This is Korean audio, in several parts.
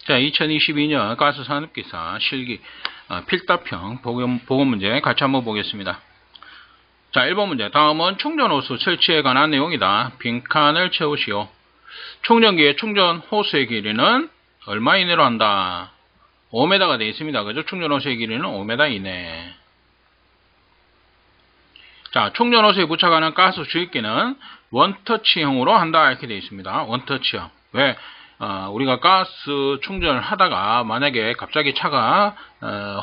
자, 2022년 가스산업기사 실기 필답형 보건 문제 같이 한번 보겠습니다. 자, 1번 문제. 다음은 충전 호수 설치에 관한 내용이다. 빈칸을 채우시오. 충전기의 충전 호수의 길이는 얼마 이내로 한다? 5m가 되어 있습니다. 그죠? 충전 호수의 길이는 5m 이내. 자, 충전 호수에 부착하는 가스 주입기는 원터치형으로 한다. 이렇게 되어 있습니다. 원터치형. 왜? 우리가 가스 충전을 하다가 만약에 갑자기 차가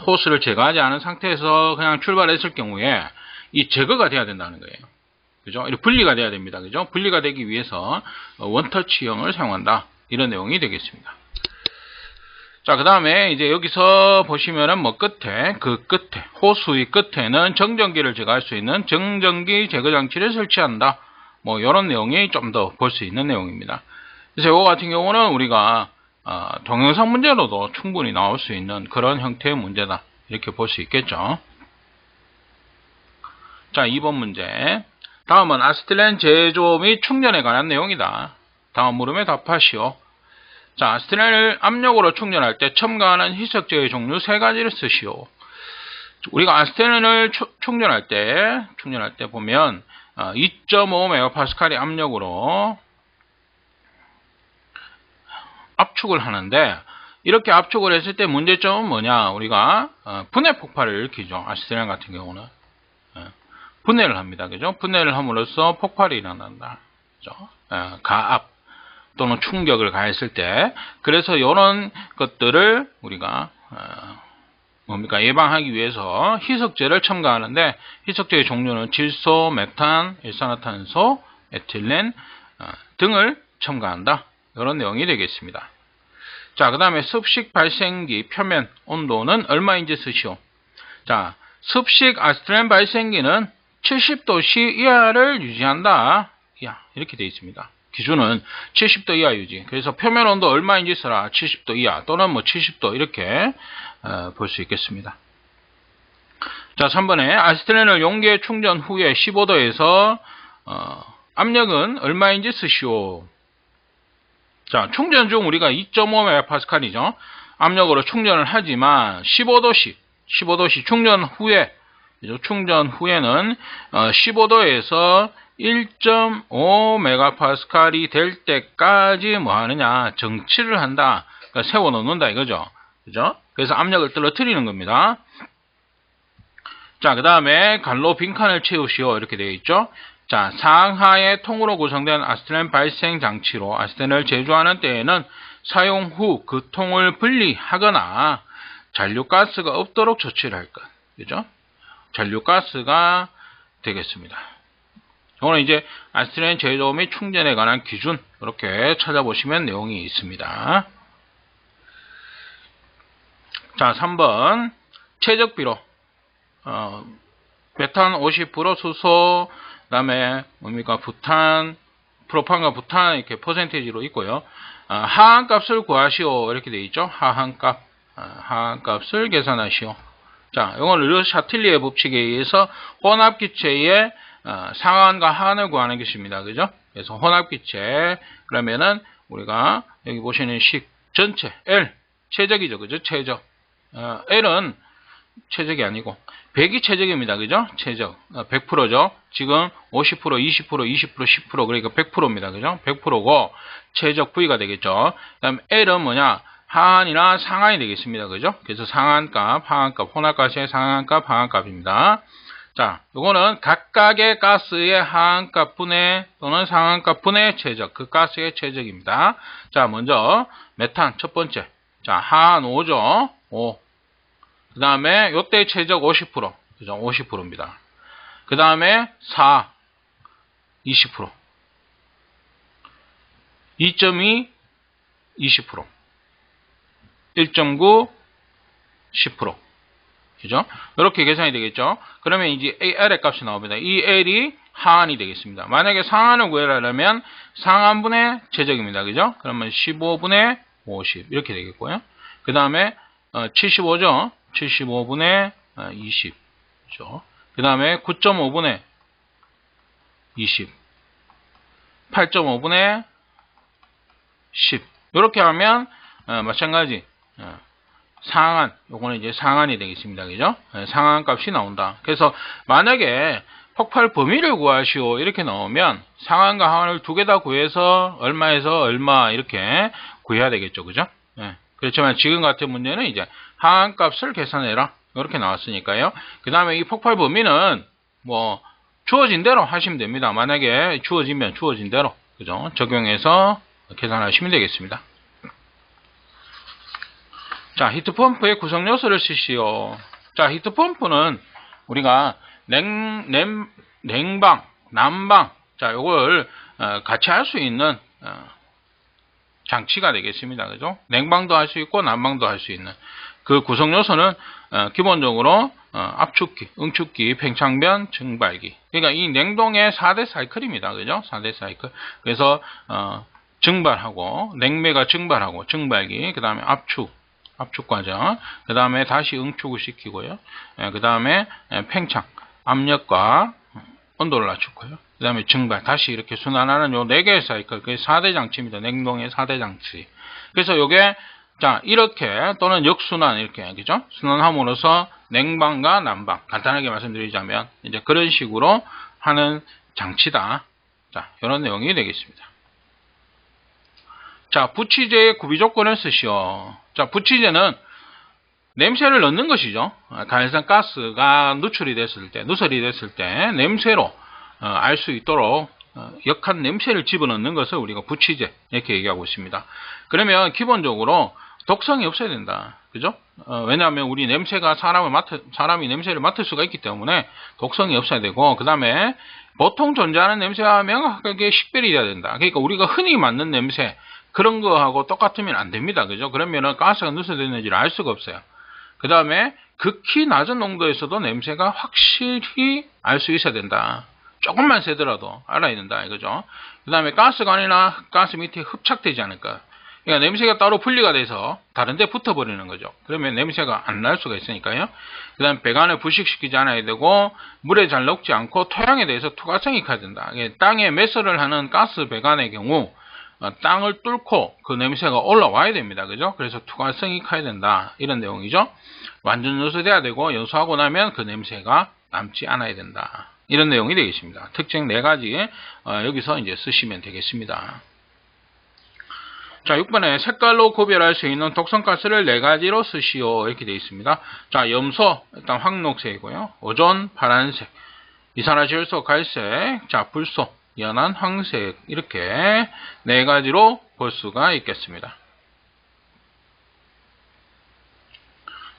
호스를 제거하지 않은 상태에서 그냥 출발했을 경우에 이 제거가 돼야 된다는 거예요. 그죠? 이렇게 분리가 돼야 됩니다. 그죠? 분리가 되기 위해서 원터치형을 사용한다. 이런 내용이 되겠습니다. 자, 그 다음에 이제 여기서 보시면은 끝에 호수의 끝에는 정전기를 제거할 수 있는 정전기 제거 장치를 설치한다. 이런 내용이 좀 더 볼 수 있는 내용입니다. 그래서 이거 같은 경우는 우리가 동영상 문제로도 충분히 나올 수 있는 그런 형태의 문제다. 이렇게 볼 수 있겠죠. 자, 2번 문제. 다음은 아세틸렌 제조 및 충전에 관한 내용이다. 다음 물음에 답하시오. 자, 아세틸렌을 압력으로 충전할 때 첨가하는 희석제의 종류 3가지를 쓰시오. 우리가 아세틸렌을 충전할 때 보면 2.5MPa의 압력으로 압축을 하는데, 이렇게 압축을 했을 때 문제점은 뭐냐? 우리가 분해 폭발을 일으키죠. 아세틸렌 같은 경우는 분해를 합니다. 그죠? 분해를 함으로써 폭발이 일어난다. 그죠? 가압 또는 충격을 가했을 때. 그래서 이런 것들을 우리가 예방하기 위해서 희석제를 첨가하는데, 희석제의 종류는 질소, 메탄, 일산화탄소, 에틸렌 등을 첨가한다. 이런 내용이 되겠습니다. 자, 그 다음에 습식 발생기 표면 온도는 얼마인지 쓰시오. 자, 습식 아세틸렌 발생기는 70도씨 이하를 유지한다. 이렇게 되어 있습니다. 기준은 70도 이하 유지. 그래서 표면 온도 얼마인지 써라. 70도 이하 또는 70도 이렇게 볼 수 있겠습니다. 자, 3번에 아세틸렌을 용기에 충전 후에 15도에서 압력은 얼마인지 쓰시오. 자, 충전 중 우리가 2.5MPa이죠. 압력으로 충전을 하지만 15도씨 충전 후에는 15도에서 1.5MPa이 될 때까지 하느냐? 정치를 한다. 그러니까 세워 놓는다 이거죠. 그죠? 그래서 압력을 떨어뜨리는 겁니다. 자, 그 다음에 갈로 빈칸을 채우시오. 이렇게 되어 있죠. 자, 상하의 통으로 구성된 아세틸렌 발생 장치로 아세틸렌을 제조하는 때에는 사용 후 그 통을 분리하거나 잔류가스가 없도록 조치를 할 것. 그죠? 잔류가스가 되겠습니다. 오늘 이제 아세틸렌 제조 및 충전에 관한 기준 이렇게 찾아보시면 내용이 있습니다. 자, 3번 최적비로 메탄 50%, 수소, 그 다음에 부탄, 프로판과 부탄 이렇게 퍼센테이지로 있고요. 하한값을 구하시오. 이렇게 되어 있죠. 하한값을 계산하시오. 자, 이건 르 샤틸리의 법칙에 의해서 혼합기체의 상한과 하한을 구하는 것입니다. 그죠? 그래서 혼합기체, 그러면은 우리가 여기 보시는 식 전체 L 최적이죠. 그죠? 최적. L은 최적이 아니고 100이 최적입니다. 그죠? 최적. 100%죠. 지금 50%, 20%, 20%, 10% 그러니까 100%입니다. 그죠? 100%고 최적 V가 되겠죠. 그다음 L은 뭐냐? 하한이나 상한이 되겠습니다. 그죠? 그래서 상한값, 하한값, 혼합가스의 상한값, 하한값입니다. 자, 이거는 각각의 가스의 하한값 분해 또는 상한값 분해 최적, 그 가스의 최적입니다. 자, 먼저 메탄 첫 번째. 자, 하한 5죠. 5. 그 다음에 요때 최적 50%. 그죠? 50%입니다. 그 다음에 4. 20%. 2.2. 20%. 1.9. 10%. 그죠? 이렇게 계산이 되겠죠? 그러면 이제 L의 값이 나옵니다. 이 L이 하한이 되겠습니다. 만약에 상한을 구하려면 상한분의 최적입니다. 그죠? 그러면 15분의 50. 이렇게 되겠고요. 그 다음에 75죠? 75분의 20. 그죠? 그 다음에 9.5분의 20. 8.5분의 10. 이렇게 하면 마찬가지 상한, 요거는 이제 상한이 되겠습니다. 그죠? 상한 값이 나온다. 그래서 만약에 폭발 범위를 구하시오 이렇게 나오면 상한과 하한을 두 개 다 구해서 얼마에서 얼마 이렇게 구해야 되겠죠. 그죠? 그렇지만 지금 같은 문제는 이제 하한 값을 계산해라 이렇게 나왔으니까요. 그 다음에 이 폭발 범위는 뭐 주어진 대로 하시면 됩니다. 만약에 주어지면 주어진 대로 그죠? 적용해서 계산하시면 되겠습니다. 자, 히트펌프의 구성 요소를 쓰시오. 자, 히트펌프는 우리가 냉방, 난방, 자, 요걸 같이 할 수 있는 장치가 되겠습니다. 그죠? 냉방도 할 수 있고 난방도 할 수 있는 그 구성 요소는 기본적으로 압축기, 응축기, 팽창변, 증발기. 그러니까 이 냉동의 4대 사이클입니다. 그죠? 4대 사이클. 그래서 증발하고 냉매가 증발하고 증발기, 그다음에 압축 과정, 그 다음에 다시 응축을 시키고요. 그 다음에 팽창, 압력과 온도를 낮추고요. 그 다음에 증발, 다시 이렇게 순환하는 요 4개의 사이클, 그게 4대 장치입니다. 냉동의 4대 장치. 그래서 요게, 자, 이렇게, 또는 역순환, 이렇게, 그죠? 순환함으로써 냉방과 난방, 간단하게 말씀드리자면, 이제 그런 식으로 하는 장치다. 자, 이런 내용이 되겠습니다. 자, 부치제의 구비 조건을 쓰시오. 자, 부치제는 냄새를 넣는 것이죠. 가연산 가스가 누설이 됐을 때 냄새로 알 수 있도록 역한 냄새를 집어넣는 것을 우리가 부치제 이렇게 얘기하고 있습니다. 그러면 기본적으로 독성이 없어야 된다. 그죠? 왜냐하면 우리 냄새가 사람이 냄새를 맡을 수가 있기 때문에 독성이 없어야 되고, 그 다음에 보통 존재하는 냄새와 명확하게 식별이 돼야 된다. 그러니까 우리가 흔히 맡는 냄새, 그런 거하고 똑같으면 안 됩니다. 그죠? 그러면은 가스가 누설됐는지를 알 수가 없어요. 그 다음에 극히 낮은 농도에서도 냄새가 확실히 알 수 있어야 된다. 조금만 세더라도 알아야 된다. 이거죠. 그 다음에 가스관이나 가스 밑에 흡착되지 않을까. 그러니까 냄새가 따로 분리가 돼서 다른 데 붙어버리는 거죠. 그러면 냄새가 안 날 수가 있으니까요. 그 다음에 배관을 부식시키지 않아야 되고, 물에 잘 녹지 않고 토양에 대해서 투과성이 커야 된다. 땅에 매설을 하는 가스 배관의 경우 땅을 뚫고 그 냄새가 올라와야 됩니다. 그죠? 그래서 투과성이 커야 된다. 이런 내용이죠. 완전 연소돼야 되고, 연소하고 나면 그 냄새가 남지 않아야 된다. 이런 내용이 되겠습니다. 특징 4가지 여기서 이제 쓰시면 되겠습니다. 자, 6번에 색깔로 구별할 수 있는 독성가스를 4가지로 쓰시오. 이렇게 되어 있습니다. 자, 염소 일단 황록색이고요. 오존 파란색, 이산화질소 갈색, 자, 불소 연한 황색, 이렇게 4가지로 볼 수가 있겠습니다.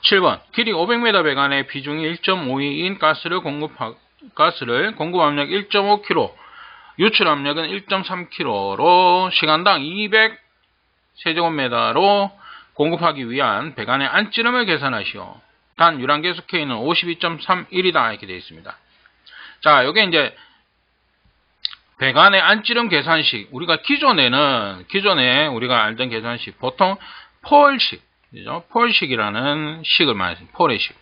7번 길이 500m 배관에 비중이 1.52인 가스를 공급 압력 1.5kg, 유출 압력은 1.3kg로 시간당 200세제곱미터로 공급하기 위한 배관의 안찌름을 계산하시오. 단 유랑계수 K는 52.31이다. 이렇게 되어 있습니다. 자, 요게 이제 배관의 안찌름 계산식, 우리가 기존에 우리가 알던 계산식, 보통 폴식, 그죠? 폴식이라는 식을 많이 씁니다. 폴식,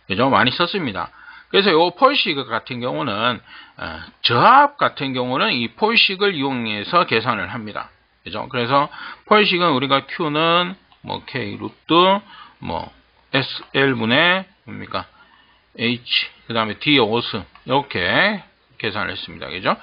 그죠? 많이 썼습니다. 그래서 요 폴식 같은 경우는, 저압 같은 경우는 이 폴식을 이용해서 계산을 합니다. 그죠? 그래서 폴식은 우리가 Q는 뭐 K 루트, 뭐 SL분의 뭡니까? H, 그 다음에 D 오스, 이렇게 계산을 했습니다. 그죠?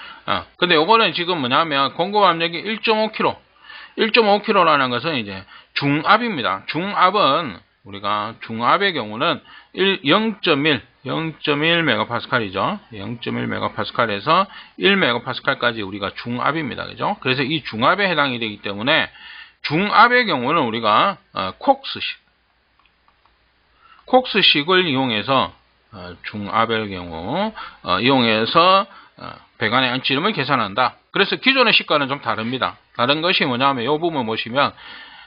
근데 요거는 지금 뭐냐면 공급 압력이 1.5kg라는 것은 이제 중압입니다. 중압은 우리가 중압의 경우는 0.1MPa이죠. 0.1MPa에서 1MPa까지 우리가 중압입니다. 그죠? 그래서 이 중압에 해당이 되기 때문에 중압의 경우는 우리가 콕스식을 이용해서 중압의 경우 이용해서 배관의 안찌름을 계산한다. 그래서 기존의 식과는 좀 다릅니다. 다른 것이 뭐냐면 이 부분 보시면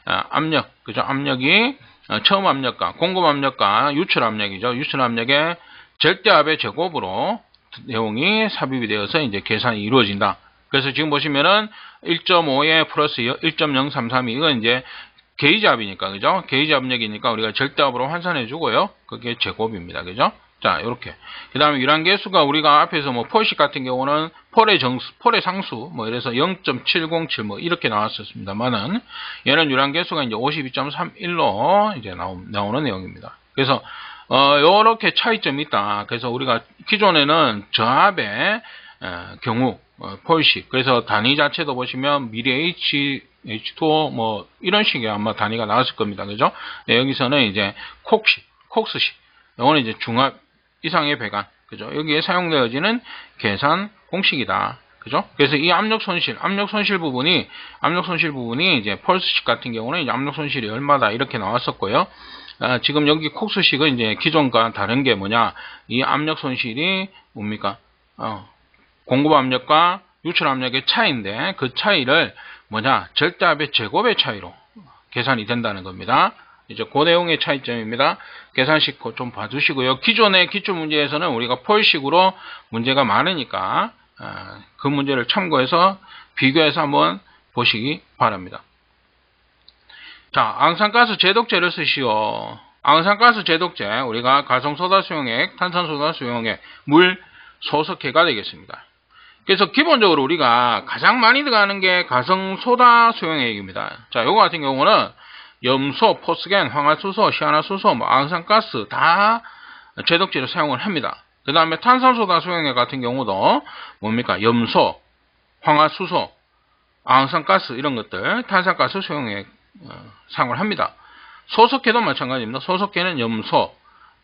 압력, 그죠? 압력이 처음 압력과 공급 압력과 유출 압력이죠. 유출 압력의 절대압의 제곱으로 내용이 삽입이 되어서 이제 계산이 이루어진다. 그래서 지금 보시면은 1.5에 플러스 1.033이 이건 이제 게이지 압이니까, 그죠? 게이지 압력이니까 우리가 절대압으로 환산해 주고요. 그게 제곱입니다. 그죠? 자, 요렇게. 그 다음에 유란계수가 우리가 앞에서 뭐 폴식 같은 경우는 폴의 상수, 뭐 이래서 0.707 뭐 이렇게 나왔었습니다만은 얘는 유란계수가 이제 52.31로 이제 나오는 내용입니다. 그래서, 요렇게 차이점이 있다. 그래서 우리가 기존에는 저압의 경우, 폴식. 그래서 단위 자체도 보시면 미리 H2O 뭐 이런 식의 아마 단위가 나왔을 겁니다. 그죠? 네, 여기서는 이제 콕스식. 요거는 이제 중압 이상의 배관, 그죠? 여기에 사용되어지는 계산 공식이다, 그죠? 그래서 이 압력 손실 부분이 이제 펄스식 같은 경우는 이제 압력 손실이 얼마다 이렇게 나왔었고요. 지금 여기 콕스식은 이제 기존과 다른 게 뭐냐? 이 압력 손실이 뭡니까? 공급 압력과 유출 압력의 차이인데 그 차이를 뭐냐? 절대압의 제곱의 차이로 계산이 된다는 겁니다. 이제 그 내용의 차이점입니다. 계산식 좀 봐주시고요. 기존의 기출문제에서는 우리가 폴식으로 문제가 많으니까 그 문제를 참고해서 비교해서 한번 보시기 바랍니다. 자, 앙산가스 제독제를 쓰시오. 앙산가스 제독제, 우리가 가성소다 수용액, 탄산소다 수용액, 물, 소석해가 되겠습니다. 그래서 기본적으로 우리가 가장 많이 들어가는 게 가성소다 수용액입니다. 자, 요거 같은 경우는 염소, 포스겐, 황화수소, 시아나수소, 뭐 앙산가스 다 제독제로 사용을 합니다. 그 다음에 탄산소다 수용액 같은 경우도 뭡니까? 염소, 황화수소, 앙산가스 이런 것들 탄산가스 수용액 사용을 합니다. 소석해도 마찬가지입니다. 소석해는 염소,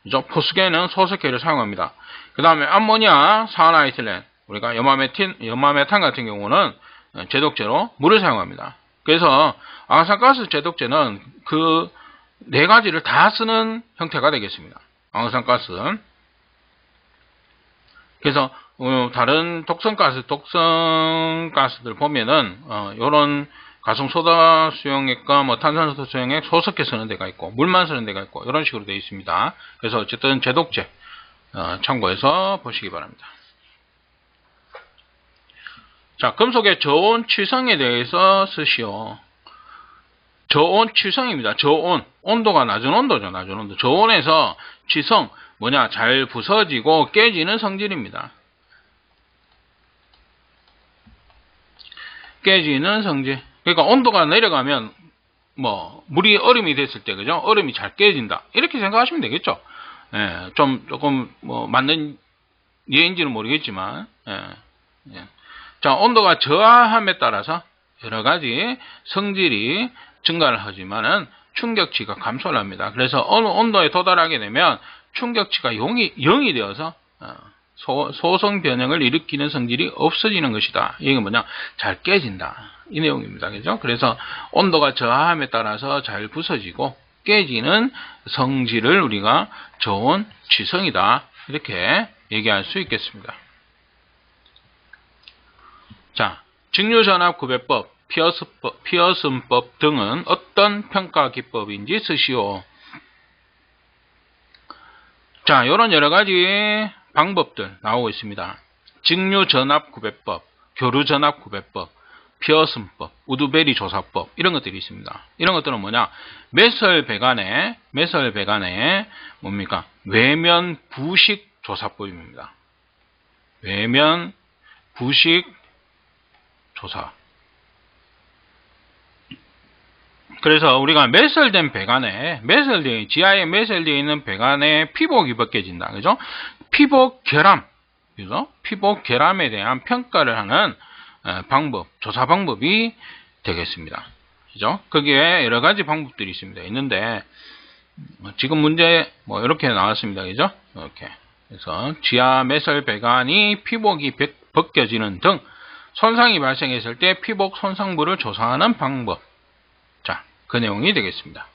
그죠? 포스겐은 소석해를 사용합니다. 그 다음에 암모니아, 산화이틸렌, 우리가 염화메탄 같은 경우는 제독제로 물을 사용합니다. 그래서 앙산가스 제독제는 그 네 가지를 다 쓰는 형태가 되겠습니다. 앙산가스. 그래서 다른 독성가스들 보면은 요런 가성소다 수용액과 뭐 탄산소다 수용액 소석해 쓰는 데가 있고 물만 쓰는 데가 있고 이런 식으로 되어 있습니다. 그래서 어쨌든 제독제 참고해서 보시기 바랍니다. 자, 금속의 저온 취성에 대해서 쓰시오. 저온 취성입니다. 저온, 온도가 낮은 온도죠. 낮은 온도. 저온에서 취성, 뭐냐, 잘 부서지고 깨지는 성질입니다. 깨지는 성질. 그러니까 온도가 내려가면 뭐 물이 얼음이 됐을 때, 그죠? 얼음이 잘 깨진다. 이렇게 생각하시면 되겠죠. 예, 조금 뭐 맞는 예인지는 모르겠지만, 예. 자, 온도가 저하함에 따라서 여러 가지 성질이 증가를 하지만은 충격치가 감소를 합니다. 그래서 어느 온도에 도달하게 되면 충격치가 0이 되어서 소성 변형을 일으키는 성질이 없어지는 것이다. 이게 뭐냐? 잘 깨진다. 이 내용입니다. 그죠? 그래서 온도가 저하함에 따라서 잘 부서지고 깨지는 성질을 우리가 저온 취성이다. 이렇게 얘기할 수 있겠습니다. 자, 직류전압 구배법, 피어슨법 등은 어떤 평가 기법인지 쓰시오. 자, 이런 여러 가지 방법들 나오고 있습니다. 직류전압 구배법, 교류전압 구배법, 피어슨법, 우드베리 조사법 이런 것들이 있습니다. 이런 것들은 뭐냐? 매설 배관의 뭡니까? 외면 부식 조사법입니다. 외면 부식 조사. 그래서 우리가 매설된 배관에 지하에 매설되어 있는 배관에 피복이 벗겨진다. 그죠? 피복 결함. 그죠? 피복 결함에 대한 평가를 하는 방법, 조사 방법이 되겠습니다. 그죠? 거기에 여러 가지 방법들이 있는데 지금 문제 뭐 이렇게 나왔습니다. 그죠? 이렇게. 그래서 지하 매설 배관이 피복이 벗겨지는 등 손상이 발생했을 때 피복 손상부를 조사하는 방법. 자, 그 내용이 되겠습니다.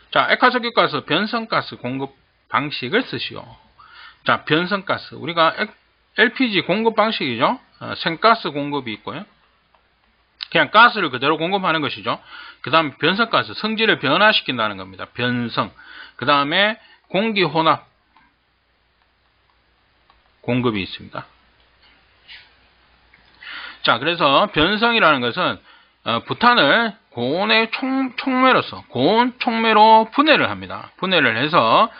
자, 액화석유가스 변성가스 공급 방식을 쓰시오. 자, 변성가스. 우리가 LPG 공급 방식이죠. 생가스 공급이 있고요. 그냥 가스를 그대로 공급하는 것이죠. 그 다음에 변성가스, 성질을 변화시킨다는 겁니다. 변성. 그 다음에 공기 혼합 공급이 있습니다. 자, 그래서 변성이라는 것은 부탄을 고온의 고온 촉매로 분해를 합니다. 분해를 해서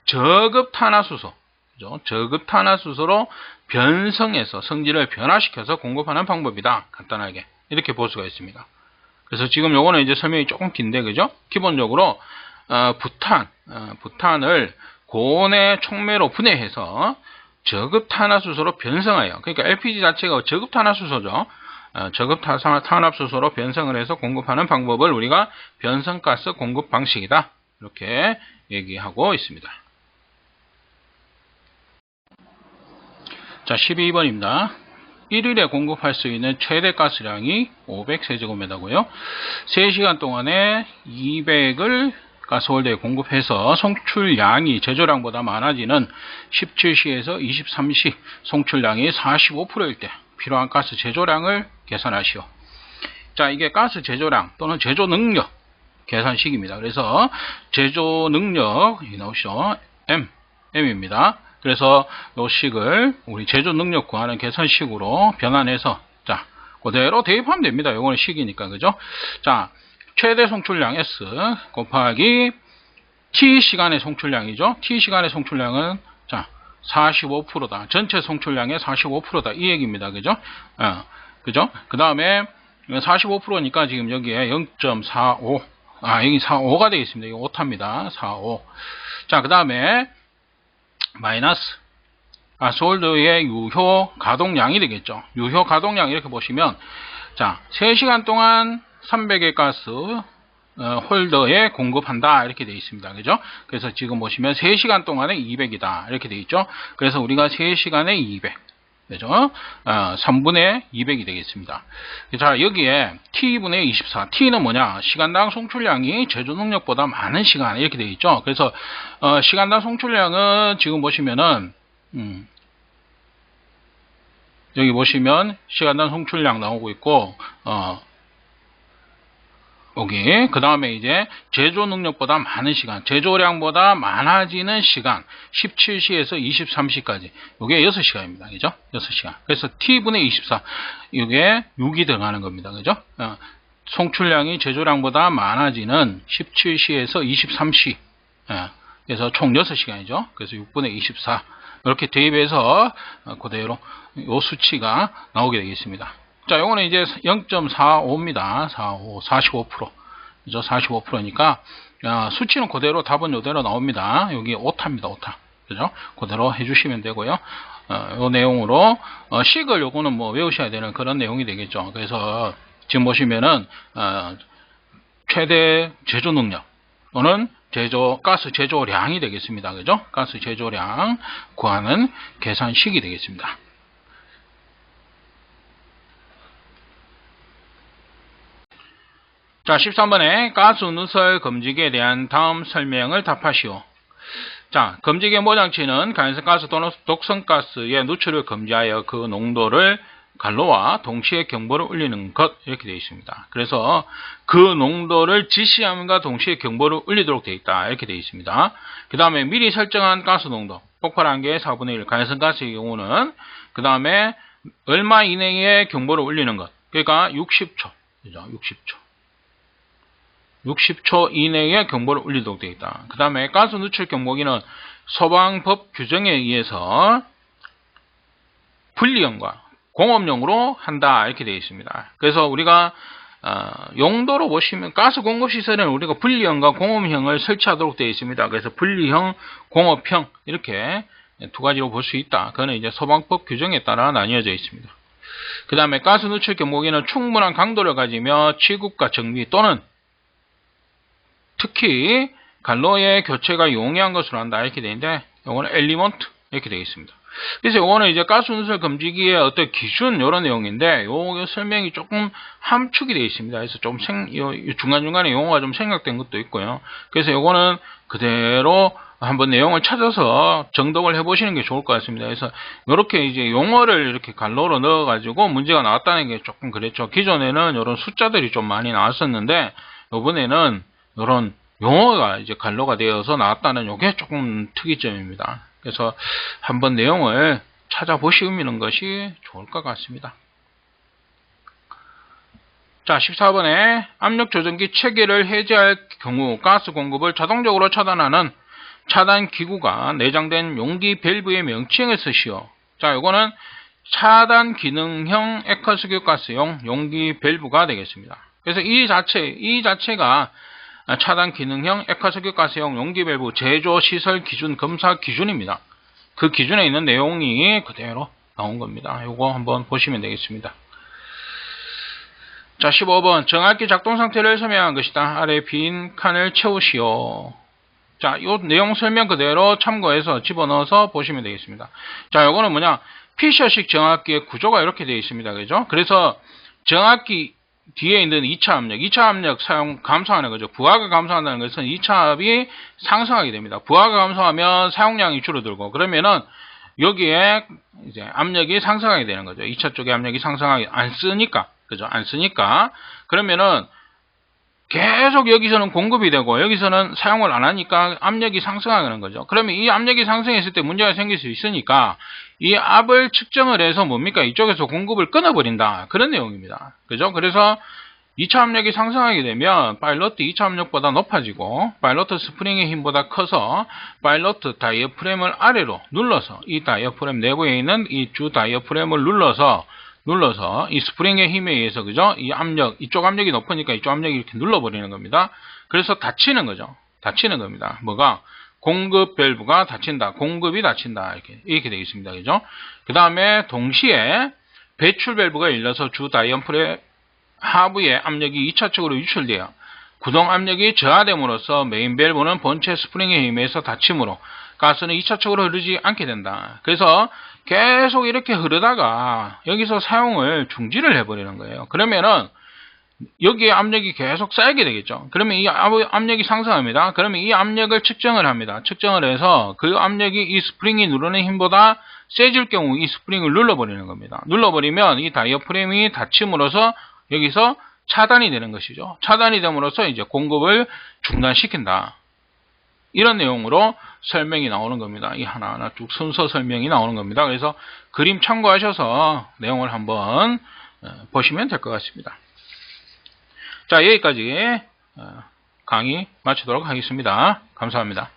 저급 탄화수소, 그죠? 저급탄화수소로 변성해서 성질을 변화시켜서 공급하는 방법이다. 간단하게 이렇게 볼 수가 있습니다. 그래서 지금 요거는 이제 설명이 조금 긴데, 그죠? 기본적으로 부탄을 고온의 촉매로 분해해서 저급탄화수소로 변성하여, 그러니까 LPG 자체가 저급탄화수소죠. 저급탄화수소로 변성을 해서 공급하는 방법을 우리가 변성가스 공급 방식이다. 이렇게 얘기하고 있습니다. 자, 12번입니다. 1일에 공급할 수 있는 최대 가스량이 500세제곱미터고요. 3시간 동안에 200을 가스홀더에 공급해서 송출량이 제조량보다 많아지는 17시에서 23시 송출량이 45%일 때 필요한 가스 제조량을 계산하시오. 자, 이게 가스 제조량 또는 제조 능력 계산식입니다. 그래서 제조 능력 여기 나오시죠. M입니다. 그래서 이 식을 우리 제조 능력 구하는 계산식으로 변환해서 자, 그대로 대입하면 됩니다. 요거는 식이니까, 그죠? 자, 최대 송출량 S 곱하기 T 시간의 송출량이죠. T 시간의 송출량은 자, 45%다. 전체 송출량의 45%다. 이 얘기입니다. 그죠? 그죠? 그 다음에 45%니까 지금 여기에 0.45 여기 45가 되겠습니다. 이거 오타입니다. 45. 자, 그 다음에 마이너스 가스홀더의 유효 가동량이 되겠죠. 유효 가동량 이렇게 보시면 자, 3시간 동안 300의 가스 홀더에 공급한다 이렇게 되어 있습니다. 그죠? 그래서 지금 보시면 3시간 동안에 200이다 이렇게 되어 있죠. 그래서 우리가 3시간에 200 그죠? 3분의 200이 되겠습니다. 자, 여기에 T분의 24. T는 뭐냐? 시간당 송출량이 제조 능력보다 많은 시간 이렇게 되어 있죠. 그래서 시간당 송출량은 지금 보시면은 여기 보시면 시간당 송출량 나오고 있고 여기 그 다음에 이제 제조 능력보다 많은 시간, 제조량보다 많아지는 시간 17시에서 23시까지 이게 6시간입니다. 그죠? 6시간. 그래서 T분의 24 이게 6이 들어가는 겁니다. 그죠? 송출량이 제조량보다 많아지는 17시에서 23시 그래서 총 6시간이죠. 그래서 6분의 24 이렇게 대입해서 그대로 이 수치가 나오게 되겠습니다. 자, 요거는 이제 0.45입니다. 45%. 그죠? 45%니까, 수치는 그대로, 답은 요대로 나옵니다. 여기 오타입니다, 오타. 그죠? 그대로 해주시면 되고요. 요 내용으로, 식을 요거는 뭐 외우셔야 되는 그런 내용이 되겠죠. 그래서, 지금 보시면은, 최대 제조 능력, 또는 가스 제조량이 되겠습니다. 그죠? 가스 제조량 구하는 계산식이 되겠습니다. 자, 13번에 가스 누설 검지기에 대한 다음 설명을 답하시오. 자, 검지기의 모장치는 간성가스 또는 독성가스의 누출을 검지하여 그 농도를 갈로와 동시에 경보를 울리는 것 이렇게 되어 있습니다. 그래서 그 농도를 지시함과 동시에 경보를 울리도록 되어 있다 이렇게 되어 있습니다. 그 다음에 미리 설정한 가스 농도 폭발 한계의 4분의 1 간성가스의 경우는 그 다음에 얼마 이내에 경보를 울리는 것 그러니까 60초 그죠? 60초 이내에 경보를 울리도록 되어 있다. 그 다음에 가스 누출 경보기는 소방법 규정에 의해서 분리형과 공업용으로 한다 이렇게 되어 있습니다. 그래서 우리가 용도로 보시면 가스 공급 시설에는 우리가 분리형과 공업형을 설치하도록 되어 있습니다. 그래서 분리형, 공업형 이렇게 두 가지로 볼 수 있다. 그거는 이제 소방법 규정에 따라 나뉘어져 있습니다. 그 다음에 가스 누출 경보기는 충분한 강도를 가지며 취급과 정비 또는 특히 갈로의 교체가 용이한 것으로 한다 이렇게 되는데 이거는 엘리먼트 이렇게 되어 있습니다. 그래서 이거는 이제 가스 누설 검지기의 어떤 기준 이런 내용인데 요 설명이 조금 함축이 되어 있습니다. 그래서 좀 중간중간에 용어가 좀 생략된 것도 있고요. 그래서 이거는 그대로 한번 내용을 찾아서 정독을 해보시는 게 좋을 것 같습니다. 그래서 이렇게 이제 용어를 이렇게 갈로로 넣어가지고 문제가 나왔다는 게 조금 그랬죠. 기존에는 이런 숫자들이 좀 많이 나왔었는데 이번에는 이런 용어가 이제 갈로가 되어서 나왔다는 이게 조금 특이점입니다. 그래서 한번 내용을 찾아보시는 것이 좋을 것 같습니다. 자, 14번에 압력 조정기 체계를 해제할 경우 가스 공급을 자동적으로 차단하는 차단 기구가 내장된 용기 밸브의 명칭을 쓰시오. 자, 요거는 차단 기능형 액화석유가스용 용기 밸브가 되겠습니다. 그래서 이 자체가 차단 기능형 액화석유가스용 용기 밸브 제조 시설 기준 검사 기준입니다. 그 기준에 있는 내용이 그대로 나온 겁니다. 요거 한번 보시면 되겠습니다. 자, 15번 정확히 작동 상태를 설명한 것이다. 아래 빈 칸을 채우시오. 자, 요 내용 설명 그대로 참고해서 집어넣어서 보시면 되겠습니다. 자, 요거는 뭐냐? 피셔식 정압기의 구조가 이렇게 되어 있습니다. 그죠? 그래서 정압기 뒤에 있는 2차 압력 사용 감소하는 거죠. 부하가 감소한다는 것은 2차 압이 상승하게 됩니다. 부하가 감소하면 사용량이 줄어들고, 그러면은 여기에 이제 압력이 상승하게 되는 거죠. 2차 쪽에 압력이 상승하게 안 쓰니까. 그죠? 안 쓰니까. 그러면은 계속 여기서는 공급이 되고 여기서는 사용을 안 하니까 압력이 상승하는 거죠. 그러면 이 압력이 상승했을 때 문제가 생길 수 있으니까 이 압을 측정을 해서 뭡니까? 이쪽에서 공급을 끊어버린다. 그런 내용입니다. 그죠? 그래서 2차 압력이 상승하게 되면 파일럿 2차 압력보다 높아지고 파일럿 스프링의 힘보다 커서 파일럿 다이어프램을 아래로 눌러서 이 다이어프램 내부에 있는 이 주 다이어프램을 눌러서 이 스프링의 힘에 의해서, 그죠? 이 압력, 이쪽 압력이 높으니까 이쪽 압력이 이렇게 눌러버리는 겁니다. 그래서 닫히는 거죠. 닫히는 겁니다. 뭐가? 공급 밸브가 닫힌다. 공급이 닫힌다. 이렇게 되겠습니다. 그죠? 그 다음에 동시에 배출 밸브가 열려서 주 다이어프램 하부의 압력이 2차측으로 유출되어 구동 압력이 저하됨으로써 메인 밸브는 본체 스프링에 의해서 닫힘으로 가스는 2차측으로 흐르지 않게 된다. 그래서 계속 이렇게 흐르다가 여기서 사용을 중지를 해버리는 거예요. 그러면은 여기에 압력이 계속 쌓이게 되겠죠. 그러면 이 압력이 상승합니다. 그러면 이 압력을 측정을 합니다. 측정을 해서 그 압력이 이 스프링이 누르는 힘보다 세질 경우 이 스프링을 눌러버리는 겁니다. 눌러버리면 이 다이어프램이 닫힘으로써 여기서 차단이 되는 것이죠. 차단이 됨으로써 이제 공급을 중단시킨다. 이런 내용으로 설명이 나오는 겁니다. 이 하나하나 쭉 순서 설명이 나오는 겁니다. 그래서 그림 참고하셔서 내용을 한번 보시면 될 것 같습니다. 자, 여기까지 강의 마치도록 하겠습니다. 감사합니다.